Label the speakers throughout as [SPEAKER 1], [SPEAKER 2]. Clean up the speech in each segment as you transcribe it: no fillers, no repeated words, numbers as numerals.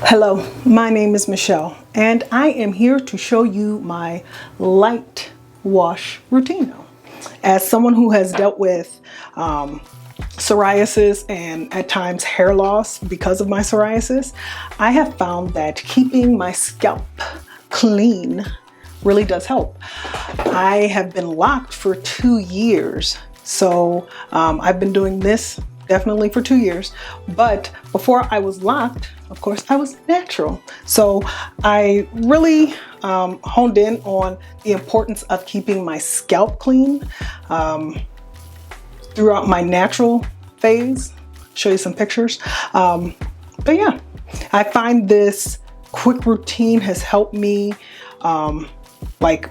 [SPEAKER 1] Hello, my name is Michelle, and I am here to show you my light wash routine. As someone who has dealt with psoriasis and at times hair loss because of my psoriasis, I have found that keeping my scalp clean really does help. I have been locked for 2 years, so I've been doing this definitely for 2 years, but before I was locked, of course, I was natural. So I really honed in on the importance of keeping my scalp clean throughout my natural phase. Show you some pictures. But yeah, I find this quick routine has helped me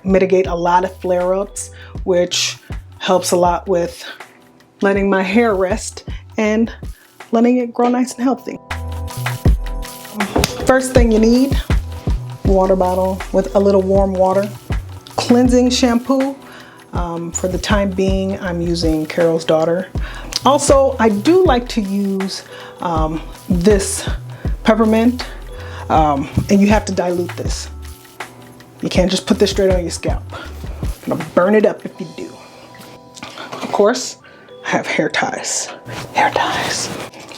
[SPEAKER 1] mitigate a lot of flare-ups, which helps a lot with letting my hair rest and letting it grow nice and healthy. First thing you need, water bottle with a little warm water. Cleansing shampoo. For the time being, I'm using Carol's Daughter. Also, I do like to use this peppermint, and you have to dilute this. You can't just put this straight on your scalp. You're gonna burn it up if you do. Of course, I have hair ties.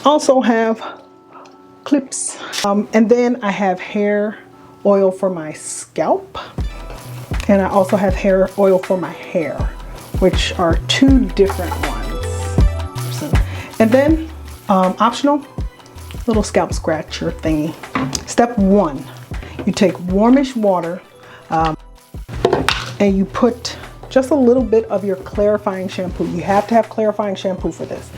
[SPEAKER 1] Also have clips. And then I have hair oil for my scalp. And I also have hair oil for my hair, which are 2 different ones. And then, optional, little scalp scratcher thingy. Step 1, you take warmish water and you put just a little bit of your clarifying shampoo. You have to have clarifying shampoo for this.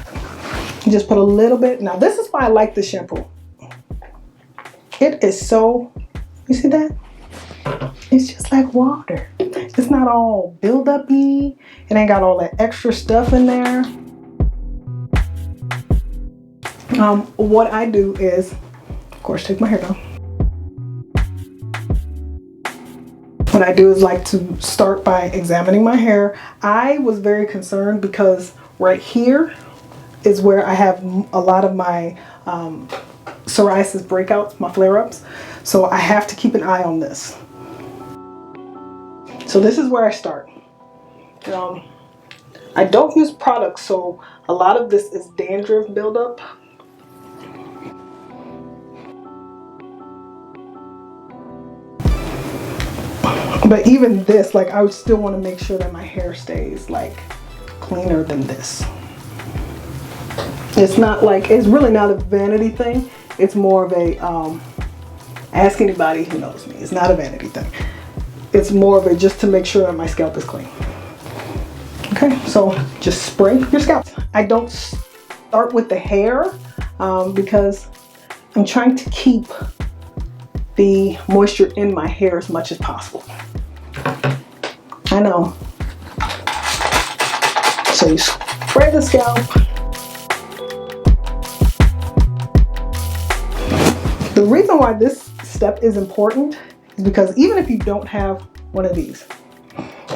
[SPEAKER 1] You just put a little bit. Now this is why I like this shampoo. It is so, you see that? It's just like water. It's not all build-up-y. It ain't got all that extra stuff in there. What I do is, of course, take my hair down. What I do is like to start by examining my hair. I was very concerned because right here is where I have a lot of my psoriasis breakouts, my flare-ups. So I have to keep an eye on this. So this is where I start. I don't use products, so a lot of this is dandruff buildup. But even this, like, I would still want to make sure that my hair stays like cleaner than this. It's not like, it's really not a vanity thing. It's more of a, ask anybody who knows me. It's not a vanity thing. It's more of a just to make sure that my scalp is clean. Okay, so just spray your scalp. I don't start with the hair because I'm trying to keep the moisture in my hair as much as possible. I know. So you spray the scalp. The reason why this step is important is because even if you don't have one of these,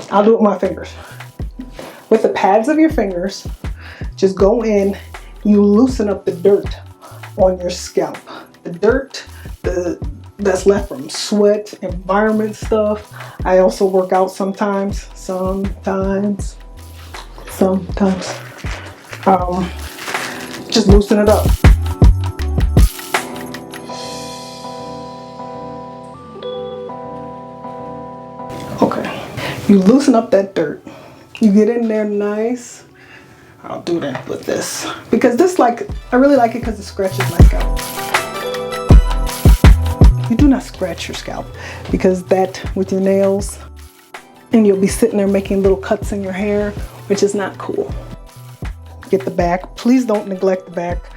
[SPEAKER 1] I'll do it with my fingers. With the pads of your fingers, just go in, you loosen up the dirt on your scalp. The dirt, that's left from sweat, environment stuff. I also work out sometimes. Just loosen it up. Okay, you loosen up that dirt. You get in there nice. I'll do that with this because this, like, I really like it because it scratches my scalp. You do not scratch your scalp because that with your nails, and you'll be sitting there making little cuts in your hair, which is not cool. Get the back. Please don't neglect the back.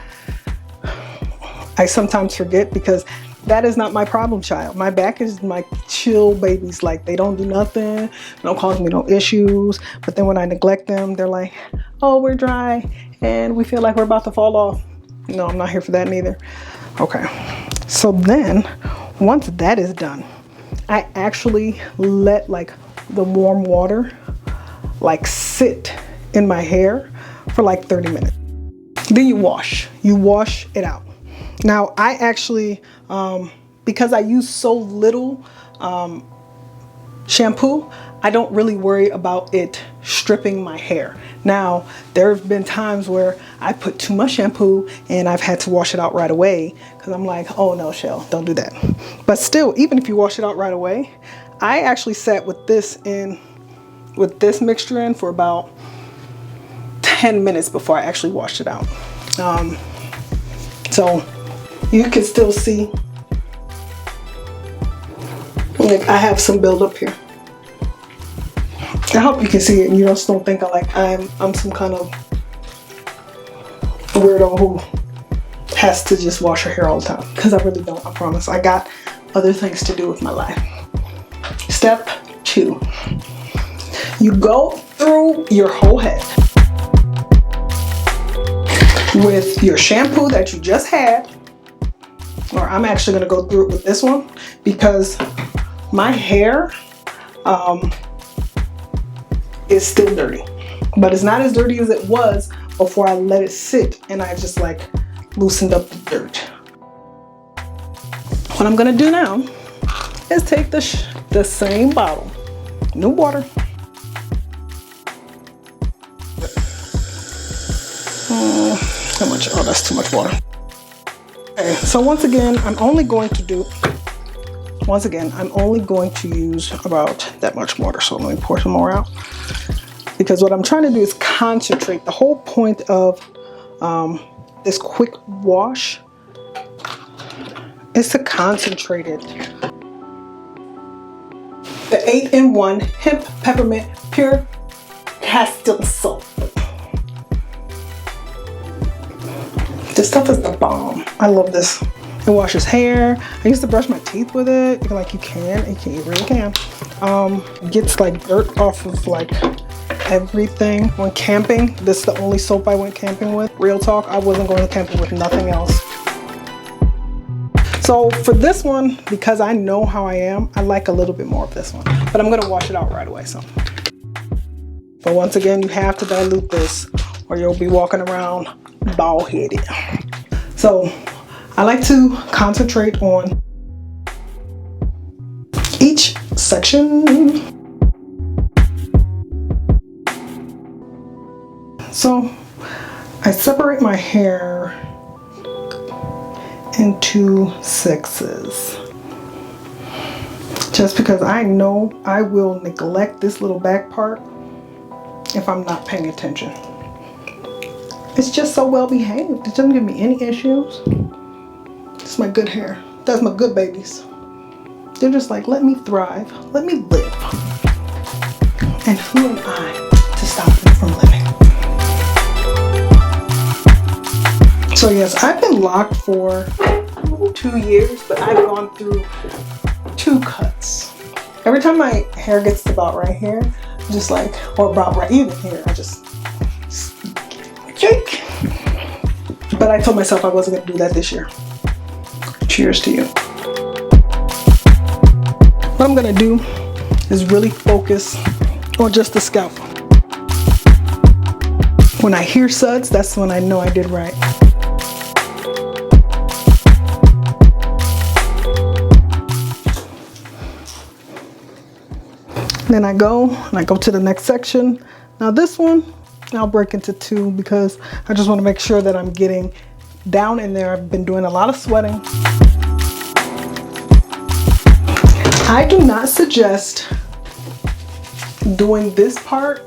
[SPEAKER 1] I sometimes forget because that is not my problem child. My back is my chill babies. Like, they don't do nothing, don't cause me no issues. But then when I neglect them, they're like, oh, we're dry and we feel like we're about to fall off. No, I'm not here for that neither. Okay, so then once that is done, I actually let like the warm water like sit in my hair for like 30 minutes. Then you wash it out. Now I actually, because I use so little shampoo, I don't really worry about it stripping my hair. Now, there have been times where I put too much shampoo and I've had to wash it out right away because I'm like, oh no, Shell, don't do that. But still, even if you wash it out right away, I actually sat with this mixture in for about 10 minutes before I actually washed it out. So you can still see, like, I have some buildup here. I hope you can see it and you just don't think I'm some kind of weirdo who has to just wash her hair all the time, because I really don't, I promise. I got other things to do with my life. Step 2. You go through your whole head with your shampoo that you just had, or I'm actually going to go through it with this one because my hair is still dirty, but it's not as dirty as it was before I let it sit and I just like loosened up the dirt. What I'm gonna do now is take the same bottle, new water. How much? Oh, that's too much water. Okay, so once again, I'm only going to use about that much water. So let me pour some more out, because what I'm trying to do is concentrate. The whole point of this quick wash is to concentrate it. The 8-in-1 hemp peppermint pure castile soap. This stuff is the bomb. I love this. It washes hair. I used to brush my teeth with it. Like you really can. It gets like dirt off of like everything. When camping, this is the only soap I went camping with. Real talk, I wasn't going to camping with nothing else. So for this one, because I know how I am, I like a little bit more of this one. But I'm gonna wash it out right away, so. But once again, you have to dilute this or you'll be walking around bald-headed. So I like to concentrate on each section. So I separate my hair into sexes, just because I know I will neglect this little back part if I'm not paying attention. It's just so well behaved. It doesn't give me any issues. It's my good hair. That's my good babies. They're just like, let me thrive, let me live. And who am I to stop them from living? So yes, I've been locked for 2 years, but I've gone through 2 cuts. Every time my hair gets to about right here, just like, or about right even here, I just shake. But I told myself I wasn't gonna do that this year. Cheers to you. What I'm gonna do is really focus on just the scalp. When I hear suds, that's when I know I did right. Then I go to the next section. Now this one, I'll break into 2 because I just want to make sure that I'm getting down in there. I've been doing a lot of sweating. I do not suggest doing this part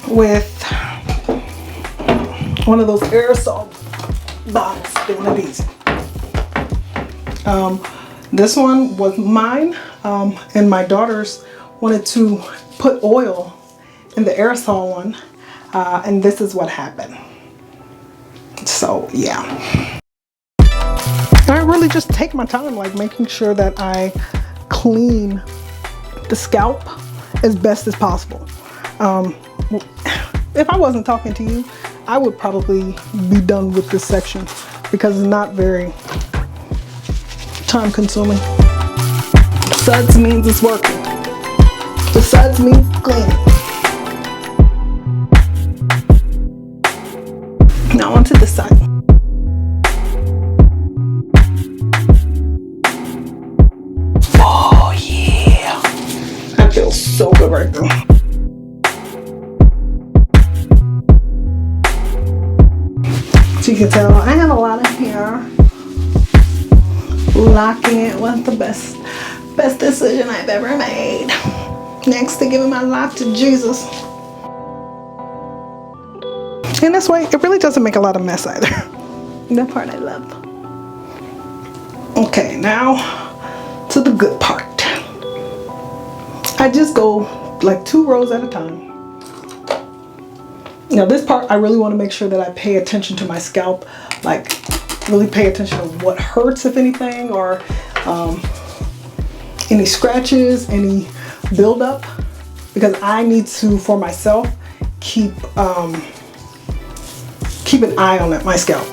[SPEAKER 1] with one of those aerosol bottles, one of these. This one was mine, and my daughters wanted to put oil in the aerosol one, and this is what happened. So yeah, I really just take my time, like making sure that I clean the scalp as best as possible. If I wasn't talking to you, I would probably be done with this section because it's not very time consuming. Suds means it's working. The suds means cleaning. Now onto the side. right through. So you can tell I have a lot of hair. Locking it was the best decision I've ever made. Next to giving my life to Jesus. And this way, it really doesn't make a lot of mess either. That part I love. Okay, now to the good part. I just go like 2 rows at a time. Now this part, I really want to make sure that I pay attention to my scalp, like really pay attention to what hurts, if anything, or any scratches, any buildup, because I need to, for myself, keep an eye on my scalp.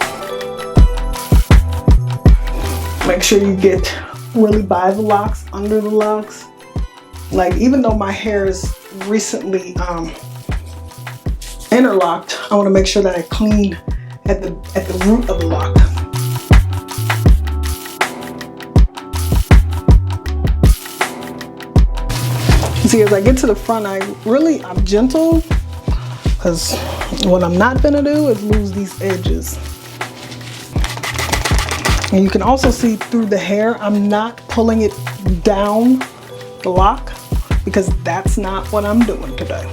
[SPEAKER 1] Make sure you get really by the locks, under the locks. Like, even though my hair is recently interlocked, I want to make sure that I clean at the root of the lock. See, as I get to the front, I'm gentle, because what I'm not gonna do is lose these edges. And you can also see through the hair, I'm not pulling it down the lock, because that's not what I'm doing today.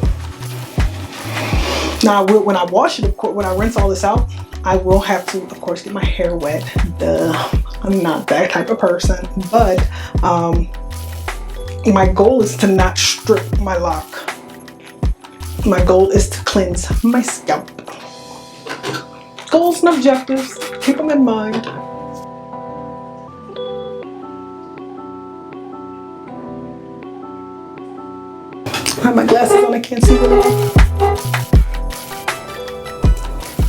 [SPEAKER 1] Now, when I wash it, of course, when I rinse all this out, I will have to, of course, get my hair wet. Duh. I'm not that type of person, but my goal is to not strip my lock. My goal is to cleanse my scalp. Goals and objectives, keep them in mind. I have my glasses on, I can't see it all.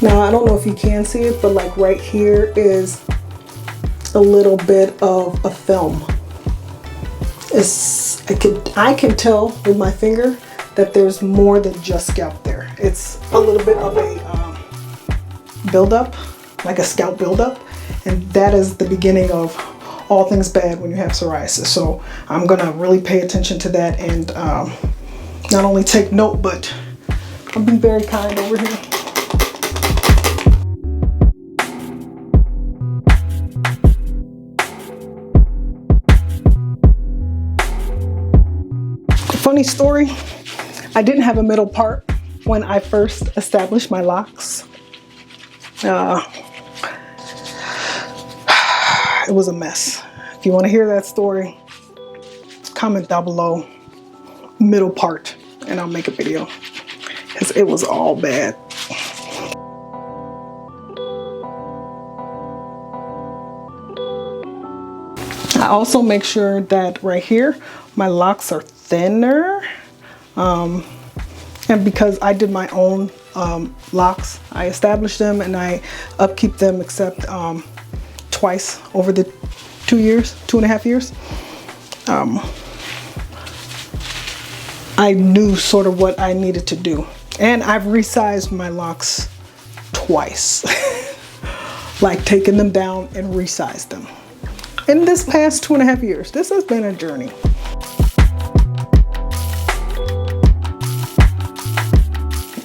[SPEAKER 1] Now, I don't know if you can see it, but like right here is a little bit of a film. I can tell with my finger that there's more than just scalp there. It's a little bit of a buildup, like a scalp buildup, and that is the beginning of all things bad when you have psoriasis. So I'm gonna really pay attention to that and not only take note, but I'll be very kind over here. Funny story, I didn't have a middle part when I first established my locks. It was a mess. If you want to hear that story, comment down below, middle part, and I'll make a video, because it was all bad. I also make sure that right here, my locks are thinner, and because I did my own locks, I established them and I upkeep them except twice over the 2.5 years. I knew sort of what I needed to do, and I've resized my locks twice, like taken them down and resized them. In this past 2.5 years, this has been a journey.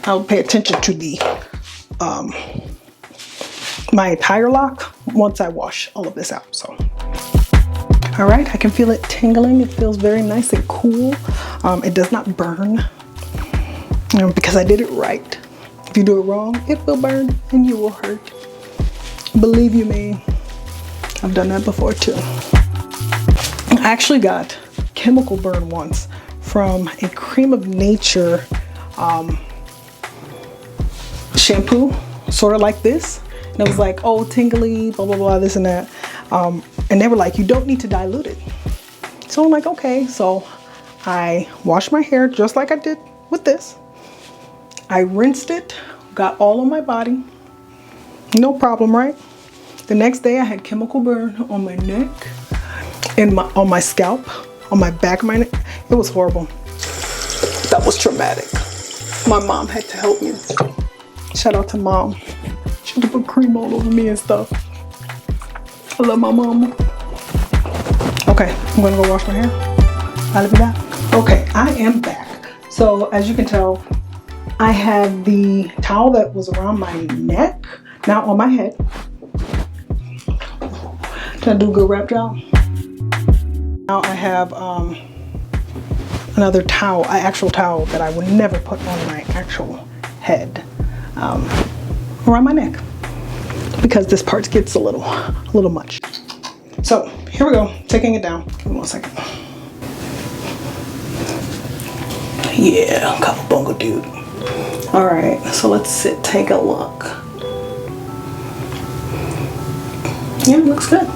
[SPEAKER 1] I'll pay attention to the my entire lock once I wash all of this out. So, all right, I can feel it tingling. It feels very nice and cool. It does not burn, because I did it right. If you do it wrong, it will burn and you will hurt. Believe you me, I've done that before too. I actually got chemical burn once from a Cream of Nature shampoo, sort of like this. And it was like, oh, tingly, blah, blah, blah, this and that. And they were like, you don't need to dilute it. So I'm like, okay. So I washed my hair just like I did with this. I rinsed it, got all on my body. No problem, right? The next day I had chemical burn on my neck and on my scalp, on my back of my neck. It was horrible. That was traumatic. My mom had to help me. Shout out to Mom. She had to put cream all over me and stuff. I love my mama. Okay, I'm gonna go wash my hair. I'll be back. Okay, I am back. So as you can tell, I have the towel that was around my neck, now on my head. Did I do a good wrap job? Now I have another towel, an actual towel that I would never put on my actual head, around my neck, because this part gets a little much. So here we go, taking it down. Give me 1 second. Yeah, Cowabunga dude. All right, so let's sit, take a look. Yeah, it looks good.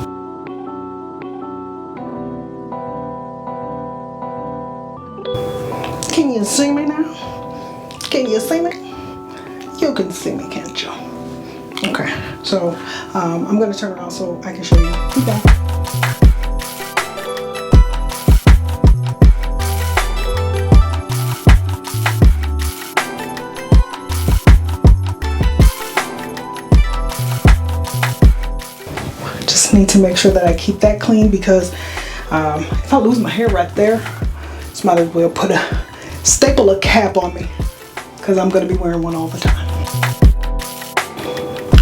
[SPEAKER 1] Can you see me now? Can you see me? You can see me, can't you? Okay, so I'm gonna turn around so I can show you. Okay. Just need to make sure that I keep that clean, because if I lose my hair right there, just might as well put a staple cap on me, because I'm going to be wearing one all the time.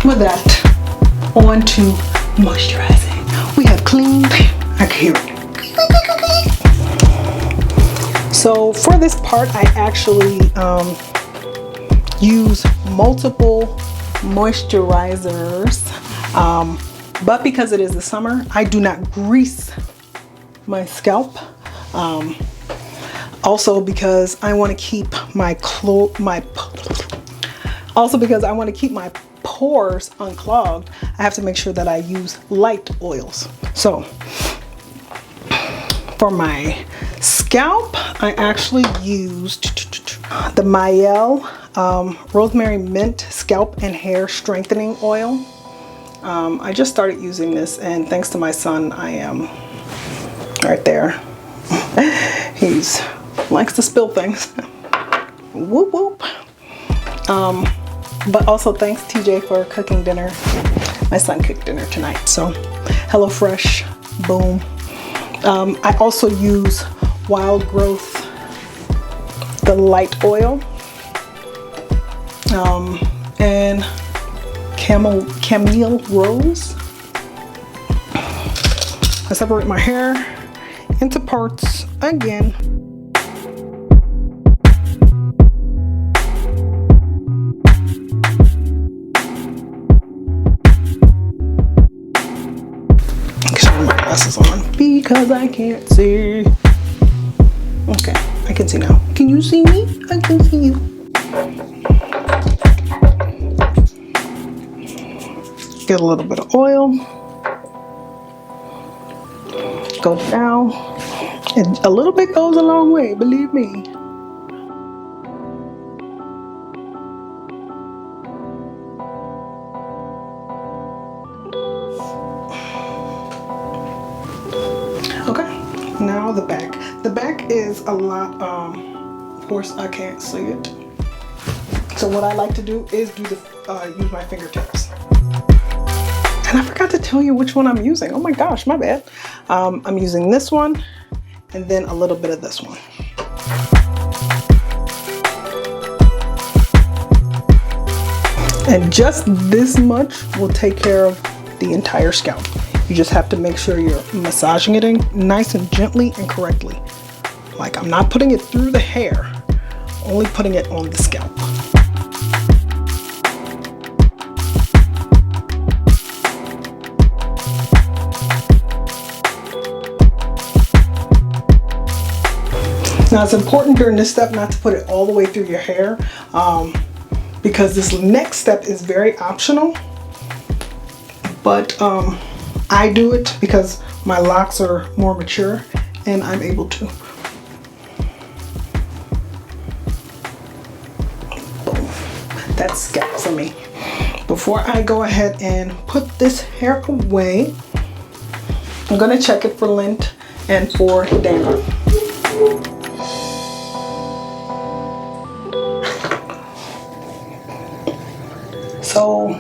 [SPEAKER 1] With that, on to moisturizing. We have clean, I can hear it. So for this part, I actually use multiple moisturizers, but because it is the summer, I do not grease my scalp. Also because I want to keep my pores unclogged, I have to make sure that I use light oils. So for my scalp, I actually used the Mielle Rosemary Mint Scalp and Hair Strengthening Oil. I just started using this, and thanks to my son, I am right there. He's likes to spill things. Whoop whoop. But also thanks TJ for cooking dinner. My son cooked dinner tonight, so HelloFresh, boom. I also use Wild Growth, the light oil, and Camille Rose. I separate my hair into parts again. On because I can't see. Okay, I can see now. Can you see me? I can see you. Get a little bit of oil. Go down. And a little bit goes a long way, believe me. Now the back. The back is a lot, of course I can't see it. So what I like to do is do the, use my fingertips. And I forgot to tell you which one I'm using. Oh my gosh, my bad. I'm using this one and then a little bit of this one. And just this much will take care of the entire scalp. You just have to make sure you're massaging it in nice and gently and correctly. Like, I'm not putting it through the hair, only putting it on the scalp. Now it's important during this step not to put it all the way through your hair, because this next step is very optional, but I do it because my locks are more mature and I'm able to. Boom. That's scalp for me. Before I go ahead and put this hair away, I'm gonna check it for lint and for dandruff. So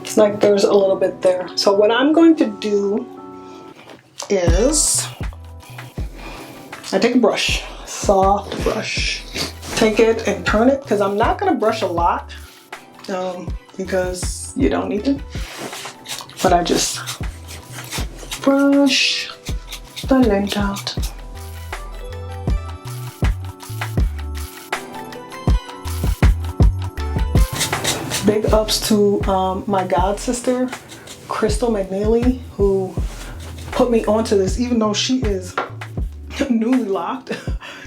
[SPEAKER 1] it's like there's a little bit there. So what I'm going to do is I take a brush. soft brush. Take it and turn it, because I'm not gonna brush a lot, because you don't need to. But I just brush the lint out. Big ups to my god sister, Crystal McNeely, who put me onto this, even though she is newly locked.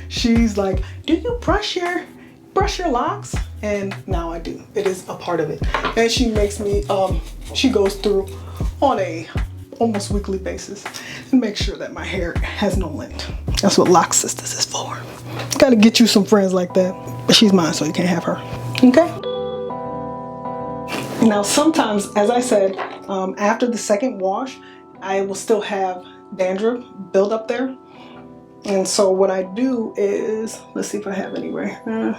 [SPEAKER 1] She's like, do you brush your locks? And now I do. It is a part of it. And she makes me, she goes through on a almost weekly basis and makes sure that my hair has no lint. That's what Locs Sisters is for. Gotta get you some friends like that. But she's mine, so you can't have her. Okay? Now sometimes, as I said, after the second wash, I will still have dandruff build up there. And so what I do is, let's see if I have any right here.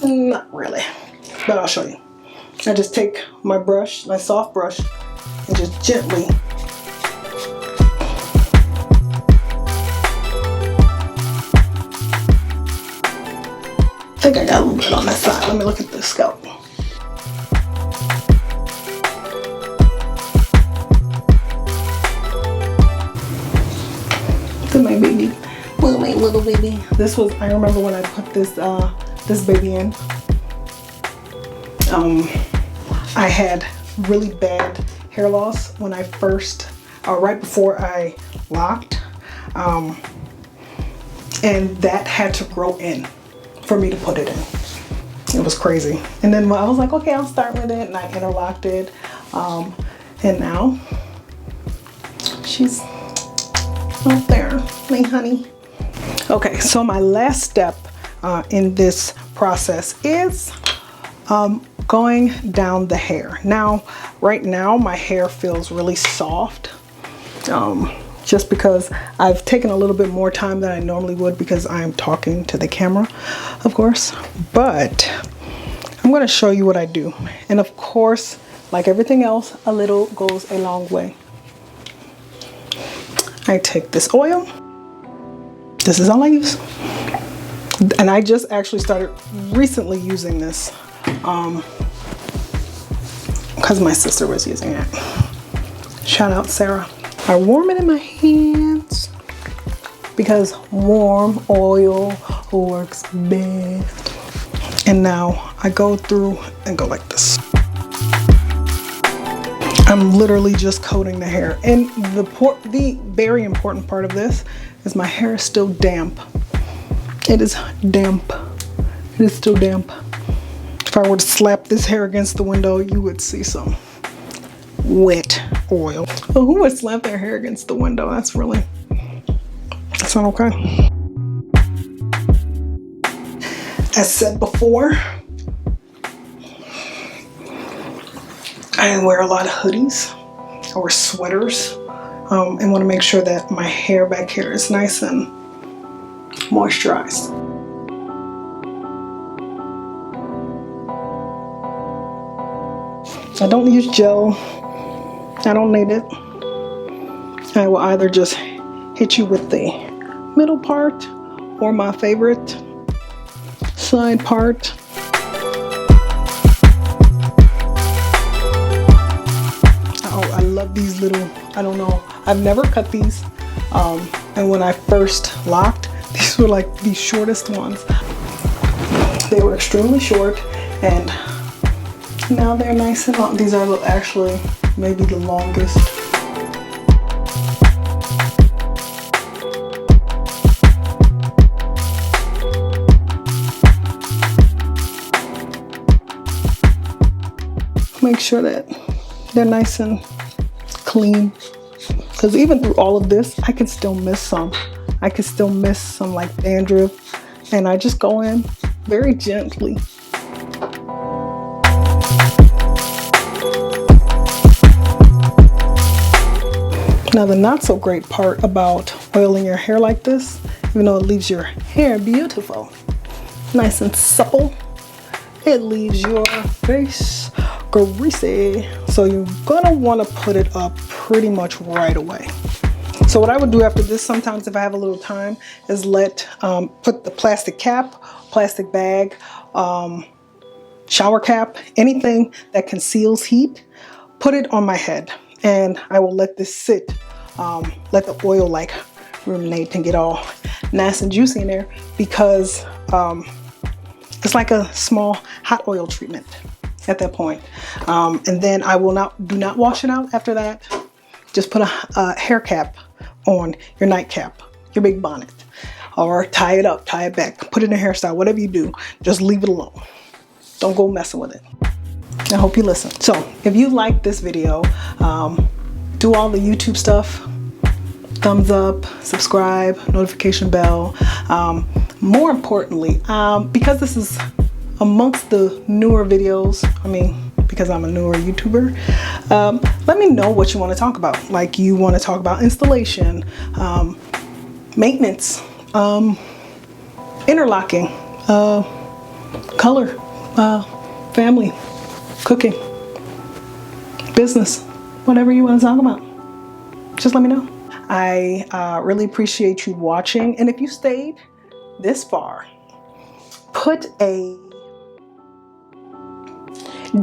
[SPEAKER 1] Not really, but I'll show you. I just take my brush, my soft brush, and just gently I think I got a little bit on that side. Let me look at the scalp. To my baby, well, my little baby. This was, I remember when I put this this baby in. I had really bad hair loss when I first, right before I locked, and that had to grow in for me to put it in. It was crazy. And then I was like, okay, I'll start with it, and I interlocked it, and now she's up there, my honey. Okay, so my last step in this process is going down the hair. Now, right now, my hair feels really soft, just because I've taken a little bit more time than I normally would because I'm talking to the camera, of course. But I'm going to show you what I do. And of course, like everything else, a little goes a long way. I take this oil. This is all I use. And I just actually started recently using this because my sister was using it. Shout out Sarah. I warm it in my hands because warm oil works best. And now I go through and go like this. I'm literally just coating the hair. And the very important part of this is my hair is still damp. It is damp. It is still damp. If I were to slap this hair against the window, you would see some wet oil. Well, who would slap their hair against the window? That's not okay. As said before, I wear a lot of hoodies or sweaters, and want to make sure that my hair back here is nice and moisturized. I don't use gel. I don't need it. I will either just hit you with the middle part or my favorite side part. Oh, I love these little, I don't know, I've never cut these. And when I first locked, these were like the shortest ones. They were extremely short, and now they're nice and long. These are actually maybe the longest. Make sure that they're nice and clean, because even through all of this, I can still miss some. I can still miss some like dandruff, and I just go in very gently. Now, the not so great part about oiling your hair like this, even though it leaves your hair beautiful, nice and supple, it leaves your face greasy. So you're gonna want to put it up pretty much right away. So what I would do after this, sometimes if I have a little time, is put the plastic cap, plastic bag, shower cap, anything that conceals heat, put it on my head, and I will let this sit, let the oil like ruminate and get all nice and juicy in there, because it's like a small hot oil treatment at that point. And then I will do not wash it out after that. Just put a hair cap on your nightcap, your big bonnet, or tie it up, tie it back, put it in a hairstyle, whatever you do, just leave it alone. Don't go messing with it. I hope you listen. So if you like this video, do all the YouTube stuff, thumbs up, subscribe, notification bell. More importantly, because this is amongst the newer videos, because I'm a newer YouTuber, let me know what you want to talk about. Like, you want to talk about installation, maintenance, interlocking, color, family, cooking, business, whatever you want to talk about. Just let me know. I really appreciate you watching. And if you stayed this far, put a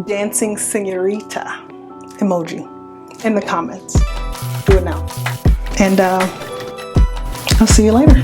[SPEAKER 1] dancing senorita emoji in the comments. Do it now. And I'll see you later.